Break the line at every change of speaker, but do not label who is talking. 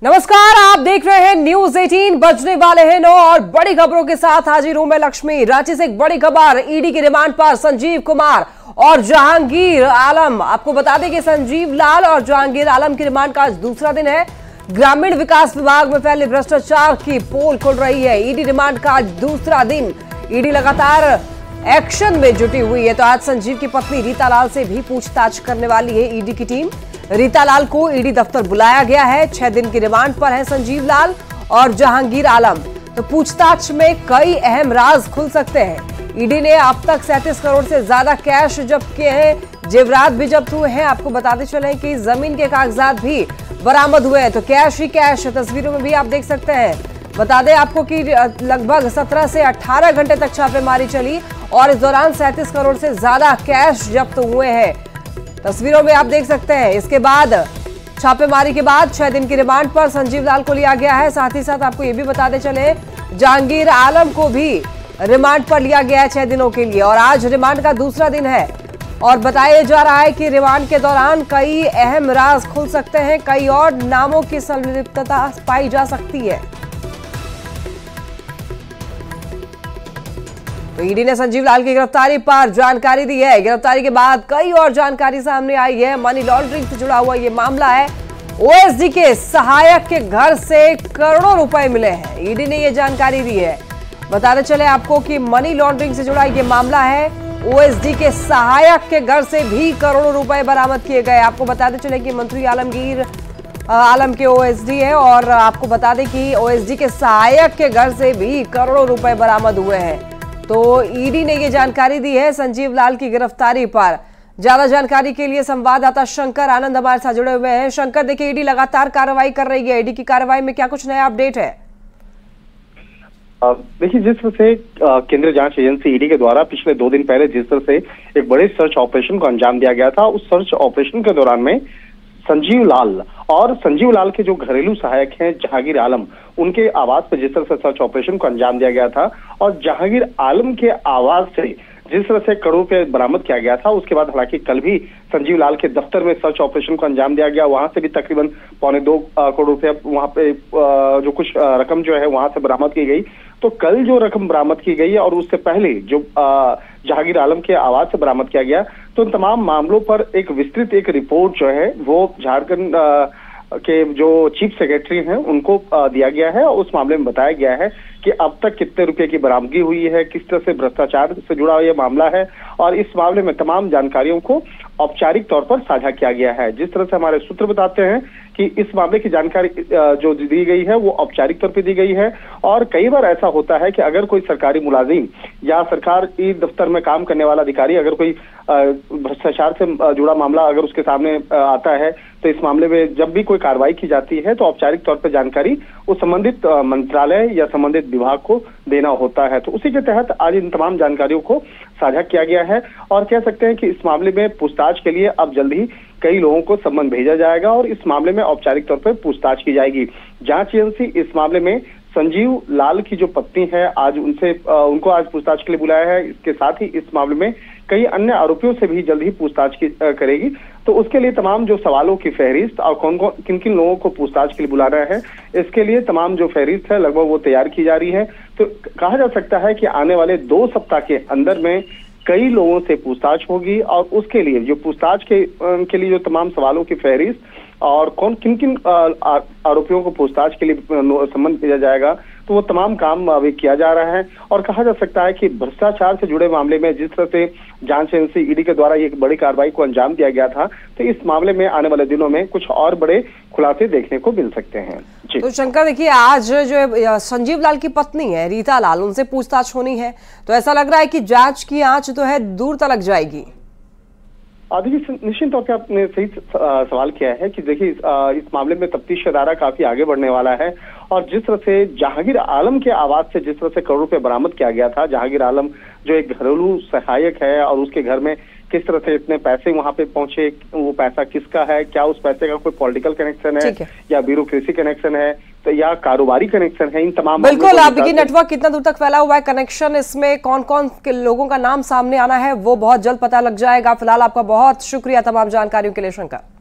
नमस्कार, आप देख रहे हैं न्यूज 18। बजने वाले हैं 9 और बड़ी खबरों के साथ हाजिर हूं मैं लक्ष्मी। रांची से एक बड़ी खबर, ईडी की रिमांड पर संजीव कुमार और जहांगीर आलम। आपको बता दें कि संजीव लाल और जहांगीर आलम की रिमांड का आज दूसरा दिन है। ग्रामीण विकास विभाग में फैले भ्रष्टाचार की पोल खुल रही है। ईडी रिमांड का आज दूसरा दिन। ईडी लगातार एक्शन में जुटी हुई है। तो आज संजीव की पत्नी रीता लाल से भी पूछताछ करने वाली है ईडी की टीम। रीता लाल को ईडी दफ्तर बुलाया गया है। 6 दिन की रिमांड पर है संजीव लाल और जहांगीर आलम। तो पूछताछ में कई अहम राज खुल सकते हैं। ईडी ने अब तक 37 करोड़ से ज्यादा कैश जब्त किए हैं। जेवरात भी जब्त हुए हैं। आपको बताते चले कि जमीन के कागजात भी बरामद हुए हैं। तो कैश ही कैश, तस्वीरों में भी आप देख सकते हैं। बता दें आपको कि लगभग 17 से 18 घंटे तक छापेमारी चली और इस दौरान 37 करोड़ से ज्यादा कैश जब्त हुए हैं। तस्वीरों में आप देख सकते हैं। इसके बाद छापेमारी के बाद 6 दिन की रिमांड पर संजीव लाल को लिया गया है। साथ ही साथ आपको यह भी बताते चले जहांगीर आलम को भी रिमांड पर लिया गया है 6 दिनों के लिए। और आज रिमांड का दूसरा दिन है और बताया जा रहा है कि रिमांड के दौरान कई अहम राज खुल सकते हैं। कई और नामों की संलिप्तता पाई जा सकती है। तो ईडी ने संजीव लाल की गिरफ्तारी पर जानकारी दी है। गिरफ्तारी के बाद कई और जानकारी सामने आई है। मनी लॉन्ड्रिंग से जुड़ा हुआ ये मामला है। ओएसडी के सहायक के घर से करोड़ों रुपए मिले हैं। ईडी ने ये जानकारी दी है। बताते चले आपको कि मनी लॉन्ड्रिंग से जुड़ा ये मामला है। ओएसडी के सहायक के घर से भी करोड़ों रुपए बरामद किए गए। आपको बताते चले कि मंत्री आलमगीर आलम के ओएसडी है और आपको बता दें कि ओएसडी के सहायक के घर से भी करोड़ों रुपए बरामद हुए हैं। तो ईडी ने ये जानकारी दी है संजीव लाल की गिरफ्तारी पर। ज्यादा जानकारी के लिए संवाददाता शंकर आनंद हमारे साथ जुड़े हुए हैं। शंकर, देखिए ईडी लगातार कार्रवाई कर रही है। ईडी की कार्रवाई में क्या कुछ नया अपडेट है?
देखिए, जिस तरह से केंद्रीय जांच एजेंसी ईडी के द्वारा पिछले 2 दिन पहले जिस तरह से एक बड़े सर्च ऑपरेशन को अंजाम दिया गया था, उस सर्च ऑपरेशन के दौरान में संजीव लाल के जो घरेलू सहायक हैं जहांगीर आलम, उनके आवास पर जिस तरह से सर्च ऑपरेशन को अंजाम दिया गया था और जहांगीर आलम के आवास से जिस तरह से करोड़ों रुपए बरामद किया गया था, उसके बाद हालांकि कल भी संजीव लाल के दफ्तर में सर्च ऑपरेशन को अंजाम दिया गया। वहां से भी तकरीबन 2.25 करोड़ रुपए वहां पे जो कुछ रकम जो है वहां से बरामद की गई। तो कल जो रकम बरामद की गई और उससे पहले जो जहांगीर आलम के आवास से बरामद किया गया, तो इन तमाम मामलों पर एक विस्तृत एक रिपोर्ट जो है वो झारखंड के जो चीफ सेक्रेटरी हैं उनको दिया गया है। और उस मामले में बताया गया है कि अब तक कितने रुपए की बरामदगी हुई है, किस तरह से भ्रष्टाचार से जुड़ा ये मामला है और इस मामले में तमाम जानकारियों को औपचारिक तौर पर साझा किया गया है। जिस तरह से हमारे सूत्र बताते हैं कि इस मामले की जानकारी जो दी गई है वो औपचारिक तौर पर दी गई है। और कई बार ऐसा होता है कि अगर कोई सरकारी मुलाजिम या सरकारी दफ्तर में काम करने वाला अधिकारी अगर कोई भ्रष्टाचार से जुड़ा मामला अगर उसके सामने आता है, तो इस मामले में जब भी कोई कार्रवाई की जाती है तो औपचारिक तौर पर जानकारी उस संबंधित मंत्रालय या संबंधित विभाग को देना होता है। तो उसी के तहत आज इन तमाम जानकारियों को साझा किया गया है और कह सकते हैं कि इस मामले में पूछताछ के लिए अब जल्द ही कई लोगों को सम्मन भेजा जाएगा और इस मामले में औपचारिक तौर पर पूछताछ की जाएगी। जांच एजेंसी इस मामले में संजीव लाल की जो पत्नी है आज उनको आज पूछताछ के लिए बुलाया है। इसके साथ ही इस मामले में कई अन्य आरोपियों से भी जल्द ही पूछताछ करेगी। तो उसके लिए तमाम जो सवालों की फहरिस्त और किन किन लोगों को पूछताछ के लिए बुलाना है, इसके लिए तमाम जो फहरिस्त है लगभग वो तैयार की जा रही है। तो कहा जा सकता है कि आने वाले 2 सप्ताह के अंदर में कई लोगों से पूछताछ होगी और उसके लिए जो पूछताछ के लिए जो तमाम सवालों की फहरिस्त और किन किन आरोपियों को पूछताछ के लिए सम्मन भेजा जाएगा, तो वो तमाम काम अभी किया जा रहा है। और कहा जा सकता है कि भ्रष्टाचार से जुड़े मामले में जिस तरह से जांच एजेंसी ईडी के द्वारा एक बड़ी कार्रवाई को अंजाम दिया गया था, तो इस मामले में आने वाले दिनों में कुछ और बड़े खुलासे देखने को मिल सकते हैं। जी
तो शंकर, देखिए आज जो संजीव लाल की पत्नी है रीता लाल, उनसे पूछताछ होनी है। तो ऐसा लग रहा है कि जांच की आंच तो है दूर तलक जाएगी।
देखिए, निश्चित तौर पे आपने सही सवाल किया है कि देखिए इस मामले में तफ्तीश अदारा काफी आगे बढ़ने वाला है। और जिस तरह से जहांगीर आलम के आवास से जिस तरह से करोड़ों रुपए बरामद किया गया था, जहांगीर आलम जो एक घरेलू सहायक है और उसके घर में किस तरह से इतने पैसे वहां पे पहुंचे, वो पैसा किसका है, क्या उस पैसे का कोई पॉलिटिकल कनेक्शन है या ब्यूरोक्रेसी कनेक्शन है, तो या कारोबारी कनेक्शन है, इन तमाम
बिल्कुल आपकी नेटवर्क कितना दूर तक फैला हुआ है, कनेक्शन इसमें कौन कौन के लोगों का नाम सामने आना है वो बहुत जल्द पता लग जाएगा। फिलहाल आपका बहुत शुक्रिया तमाम जानकारियों के लिए शंकर।